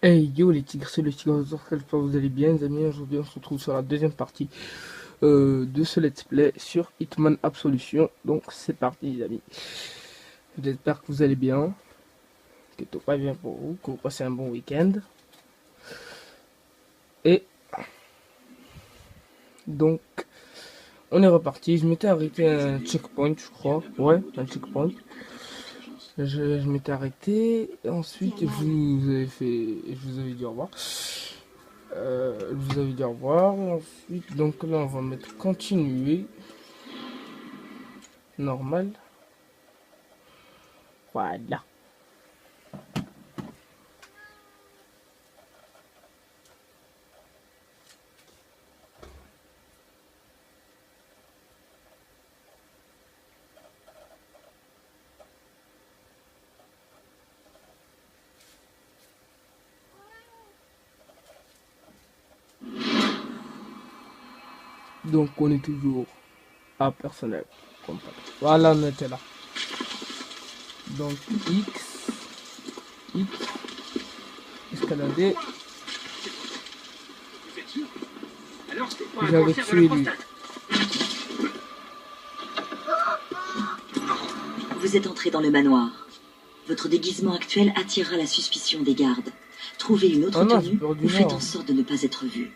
Hey yo les tigres, c'est le tigre, j'espère que vous allez bien les amis. Aujourd'hui on se retrouve sur la deuxième partie de ce let's play sur Hitman Absolution. Donc c'est parti les amis. J'espère que vous allez bien, que tout va bien pour vous, que vous passez un bon week-end. Et donc on est reparti, je m'étais arrêté à un checkpoint je crois, ouais un checkpoint. Je m'étais arrêté, et ensuite je vous avais dit au revoir. Je vous avais dit au revoir. Ensuite, donc là, on va mettre continuer. Normal. Voilà. Donc, on est toujours à personnel. Contact. Voilà, on était là. Donc, X, escalader. J'avais tué lui. Vous êtes entré dans le manoir. Votre déguisement actuel attirera la suspicion des gardes. Trouvez une autre tenue ou faites en sorte de ne pas être vu.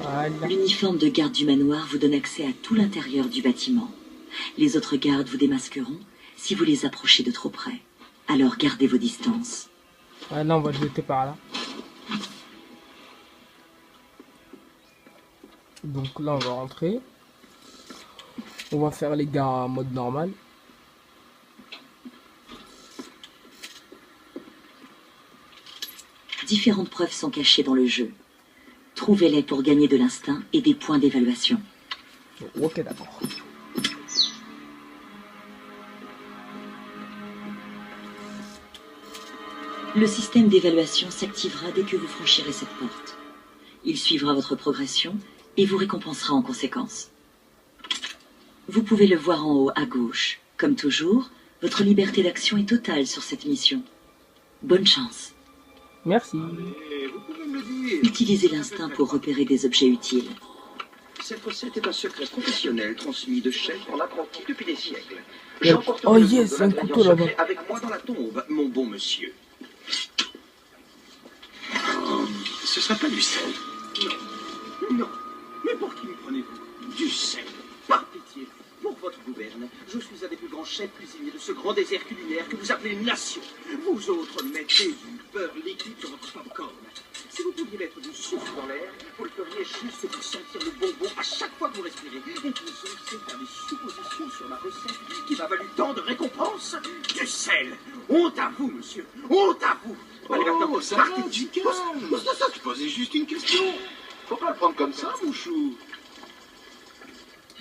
Voilà. L'uniforme de garde du manoir vous donne accès à tout l'intérieur du bâtiment. Les autres gardes vous démasqueront si vous les approchez de trop près. Alors gardez vos distances. Ah non, on va le jeter par là. Donc là, on va rentrer. On va faire les gars en mode normal. Différentes preuves sont cachées dans le jeu. Trouvez-les pour gagner de l'instinct et des points d'évaluation. Ok, d'accord. Le système d'évaluation s'activera dès que vous franchirez cette porte. Il suivra votre progression et vous récompensera en conséquence. Vous pouvez le voir en haut à gauche. Comme toujours, votre liberté d'action est totale sur cette mission. Bonne chance. Merci. Utilisez l'instinct pour repérer des objets utiles. Cette recette est un secret professionnel transmis de chef en apprenti depuis des siècles. Yeah. J'emporterai Oh le yes, nom de un l'ingrédient couteau là-bas. secret avec moi dans la tombe, mon bon monsieur. Ce sera pas du sel. Non, non. Mais pour qui me prenez-vous? Du sel. Par pitié, pour votre gouverne, je suis un des plus grands chefs cuisiniers de ce grand désert culinaire que vous appelez nation. Vous autres mettez du beurre liquide sur votre popcorn. Si vous pouviez mettre du soufre dans l'air, vous le feriez juste pour sentir le bonbon à chaque fois que vous respirez. Et vous osez faire des suppositions sur ma recette qui m'a valu tant de récompenses. Du sel. Honte à vous, monsieur. Honte à vous. Allez, maintenant, Ça va, du calme. Je posais juste une question. Faut pas le prendre comme ça, mon chou.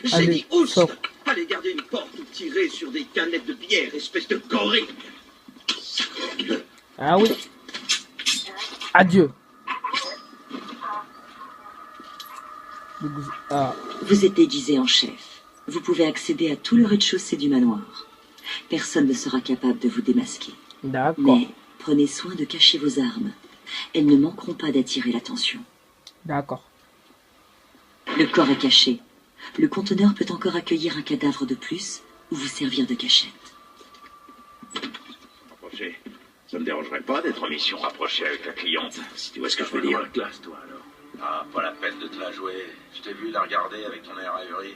J'ai Allez, dit oust. sors. Allez garder une porte ou tirer sur des canettes de bière, espèce de gorille. Ah oui. Adieu. Ah, Vous êtes déguisé en chef. Vous pouvez accéder à tout le rez-de-chaussée du manoir. Personne ne sera capable de vous démasquer. d'accord. Mais prenez soin de cacher vos armes. Elles ne manqueront pas d'attirer l'attention. D'accord. Le corps est caché. Le conteneur peut encore accueillir un cadavre de plus ou vous servir de cachette. Rapproché. Ça me dérangerait pas d'être en mission rapprochée avec la cliente, si tu vois ce que je veux dire. La classe, toi, alors. Ah, pas la peine de te la jouer. Je t'ai vu la regarder avec ton air ahuri.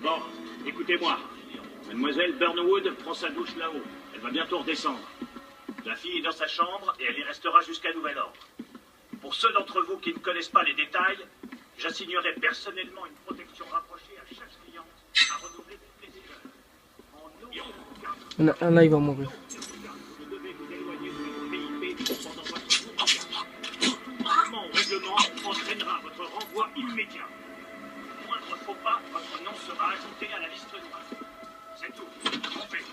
Bon, écoutez-moi. Mademoiselle Burnwood prend sa douche là-haut. Elle va bientôt redescendre. La fille est dans sa chambre et elle y restera jusqu'à nouvel ordre. Pour ceux d'entre vous qui ne connaissent pas les détails, j'assignerai personnellement une protection rapprochée à chaque cliente à renouveler toutes les heures. En aucun cas, Là, il va mourir. vous devez vous éloigner de votre PIP pendant votre mouvement au règlement entraînera votre renvoi immédiat. Moindre faux pas, votre nom sera ajouté à la liste noire. C'est tout. Trompez.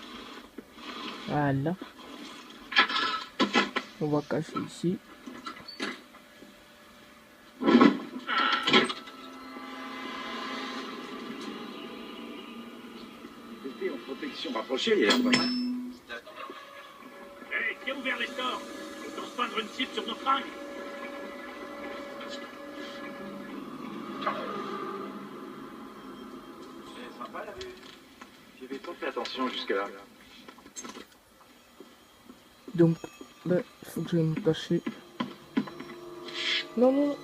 Voilà. On va cacher ici. position rapprochée hier. Hé, qui a ouvert les stores? On se peindre une cible sur nos fringues? C'est sympa la vue. J'y avais pas fait attention jusque-là. Donc, là, il faut que j'aille me cacher. Non, non.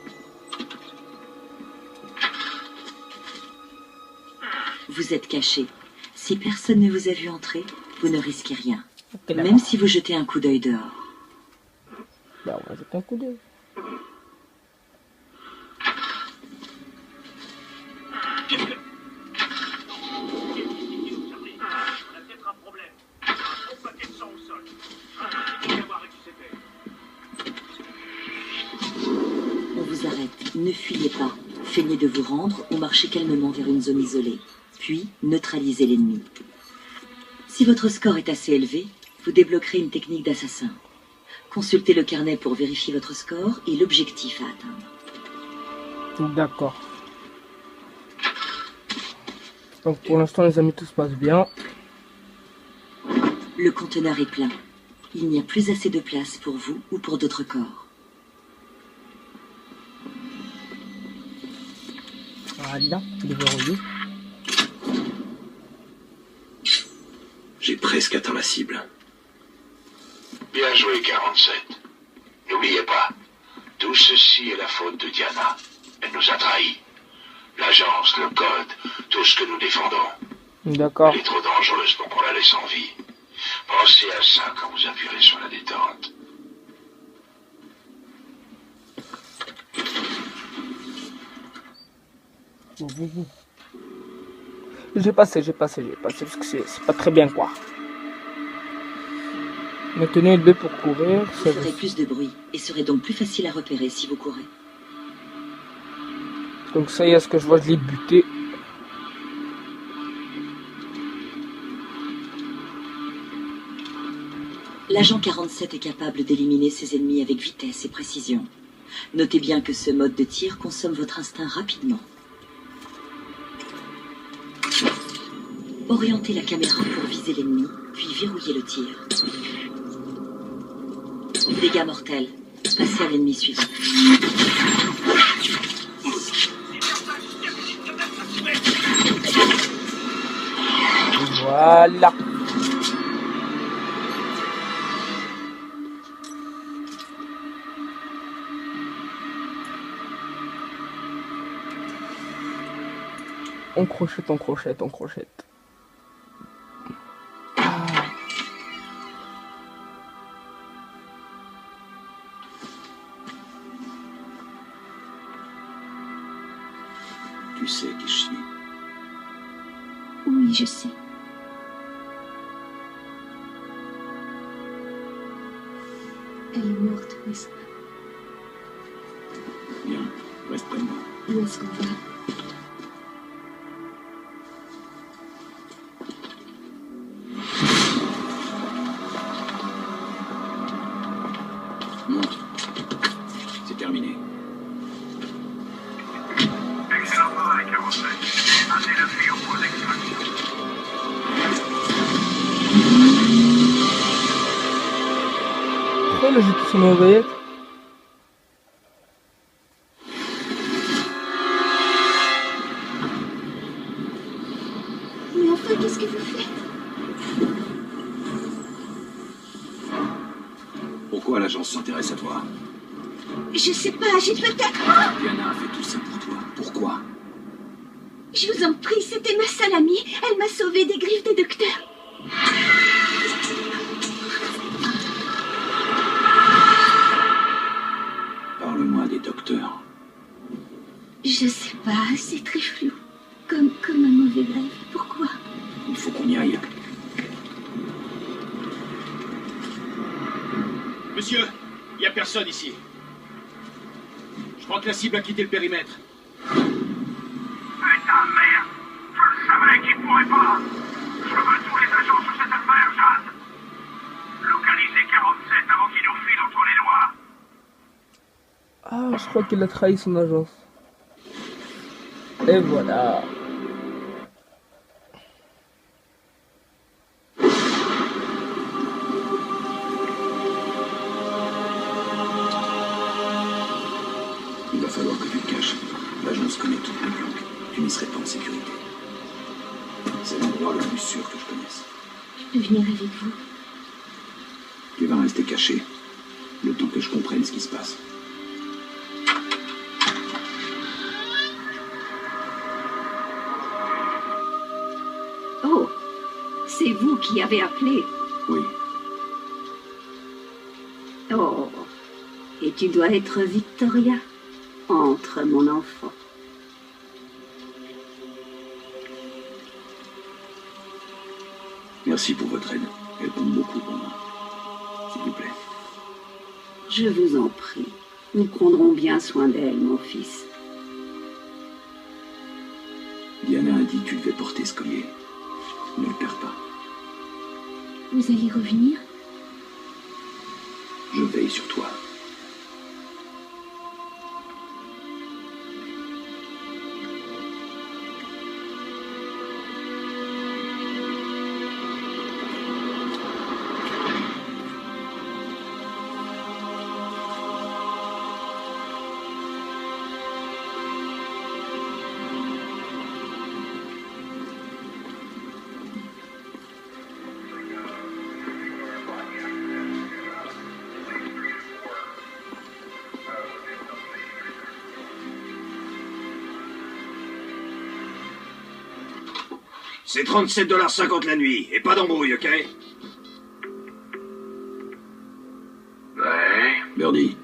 Vous êtes caché. Si personne ne vous a vu entrer, vous ne risquez rien. Ok, Même si vous jetez un coup d'œil dehors. Bah, on va jeter un coup d'œil. On a peut-être un problème. Un gros paquet de sang au sol. Il faut savoir qui c'était. On vous arrête. Ne fuyez pas. Feignez de vous rendre ou marchez calmement vers une zone isolée. Puis, neutralisez l'ennemi. Si votre score est assez élevé, vous débloquerez une technique d'assassin. Consultez le carnet pour vérifier votre score et l'objectif à atteindre. D'accord. Donc pour l'instant les amis, tout se passe bien. Le conteneur est plein. Il n'y a plus assez de place pour vous ou pour d'autres corps. Voilà, déverrouillé. J'ai presque atteint la cible. Bien joué, 47. N'oubliez pas, tout ceci est la faute de Diana. Elle nous a trahis. L'agence, le code, tout ce que nous défendons. D'accord. Elle est trop dangereuse pour qu'on la laisse en vie. Pensez à ça quand vous appuierez sur la détente. J'ai passé parce que c'est pas très bien quoi. Maintenez le B pour courir. Vous ferez plus de bruit et serez donc plus facile à repérer si vous courez. Donc ça y est, ce que je vois, je l'ai buté. L'agent 47 est capable d'éliminer ses ennemis avec vitesse et précision. Notez bien que ce mode de tir consomme votre instinct rapidement. Orientez la caméra pour viser l'ennemi, puis verrouillez le tir. Dégâts mortels. Passez à l'ennemi suivant. Voilà. On crochette, on crochette, on crochette. Tu sais qui je suis. Oui, je sais. Elle est morte, n'est-ce pas? Bien, reste près de moi. Où est-ce qu'on va? Monte. C'est terminé. Excellent travail, 47. Amenez la fille au point d'extraction. Pourquoi le jeter sur mon oreillette? Mais enfin, qu'est-ce que vous faites? Pourquoi l'agence s'intéresse à toi? Je sais pas, j'ai peut-être... Diana a fait tout ça pour toi. Pourquoi? Je vous en prie, c'était ma seule amie. Elle m'a sauvée des griffes des docteurs. Parle-moi des docteurs. Je sais pas, c'est très flou. Comme un mauvais rêve. Pourquoi? Il faut qu'on y aille. Monsieur, il n'y a personne ici. Je crois que la cible a quitté le périmètre. Putain, merde! Je le savais qu'il pourrait pas! Je veux tous les agents sur cette affaire, Jade! Localisez 47 avant qu'il nous file entre les doigts! Ah, je crois qu'il a trahi son agence. Et voilà. Il va falloir que tu te caches. L'agence connaît toutes les planques. Tu n'y serais pas en sécurité. C'est l'endroit le plus sûr que je connaisse. Je peux venir avec vous. Tu vas rester caché, le temps que je comprenne ce qui se passe. Oh, c'est vous qui avez appelé. Oui, Oh, et tu dois être Victoria. Entre, mon enfant. merci pour votre aide. Elle compte beaucoup pour moi. S'il vous plaît. Je vous en prie. Nous prendrons bien soin d'elle, mon fils. Diana a dit que tu devais porter ce collier. Ne le perds pas. Vous allez revenir? Je veille sur toi. C'est 37,50 $ la nuit, et pas d'embrouille, ok? Ouais, Birdie,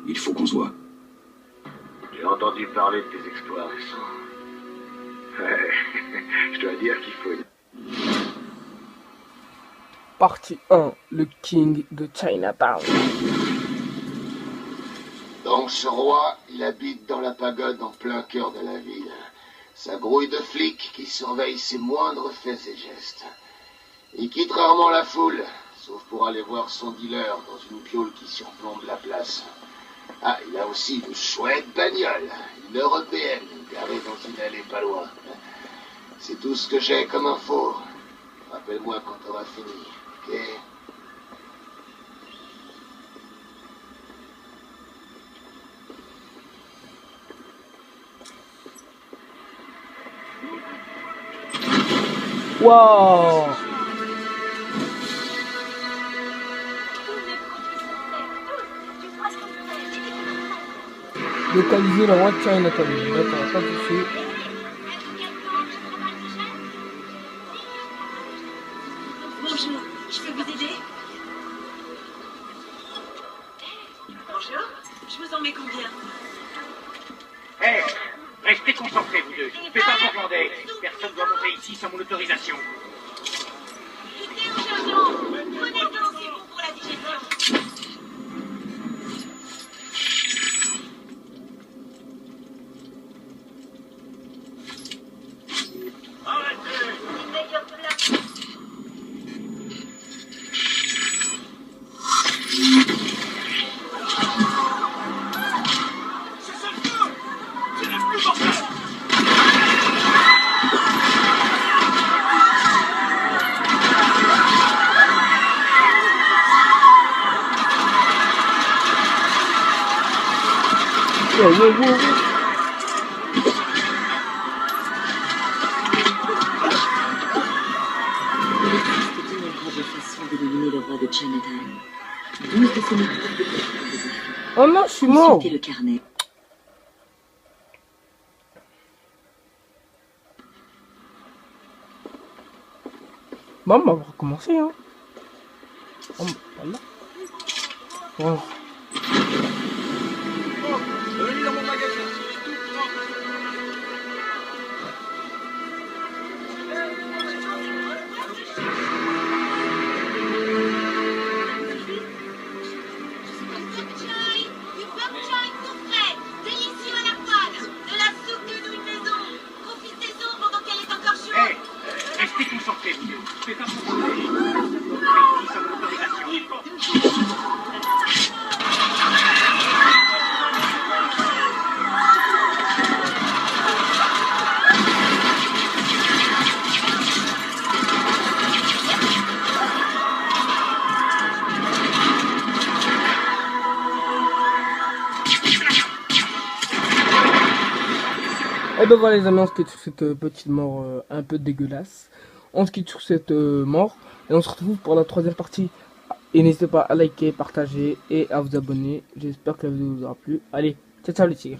il faut qu'on se voit. j'ai entendu parler de tes exploits récents. Ouais, je dois dire qu'il faut... Partie 1, le King de Chinatown. Donc ce roi, il habite dans la pagode en plein cœur de la ville. Sa grouille de flics qui surveille ses moindres faits et gestes. Il quitte rarement la foule, sauf pour aller voir son dealer dans une piole qui surplombe la place. Ah, il a aussi de chouettes bagnoles, une européenne, garée dans une allée pas loin. C'est tout ce que j'ai comme info. Rappelle-moi quand t'auras fini, ok? Waouh! Localiser le roi de Chinatown. D'accord, pas de soucis. Bonjour, je peux vous aider? Bonjour, je vous en mets combien? Hé, restez concentrés, vous deux. Faites pas irlandais. Personne ne doit monter ici sans mon autorisation. Quittez urgent! Prenez-en, c'est bon pour la digestion. C'était une grave façon d'éliminer le roi de Chinatown. 12 de ses méthodes de Oh non, je suis mort. Consultez le carnet. Bon, on va recommencer, hein. Oh, voilà. Bon. Venez dans mon magasin. Du bok choy tout frais, délicieux à la poêle, de la soupe de nouilles maison. Profitez-en pendant qu'elle est encore chaude. Hé, restez concentrés, vous deux. Faites pas trop parler. Ici sans mon autorisation. Et ben voilà les amis, on se quitte sur cette petite mort un peu dégueulasse. On se quitte sur cette mort. Et on se retrouve pour la troisième partie. Et n'hésitez pas à liker, partager et à vous abonner. J'espère que la vidéo vous aura plu. Allez, ciao ciao les tigres.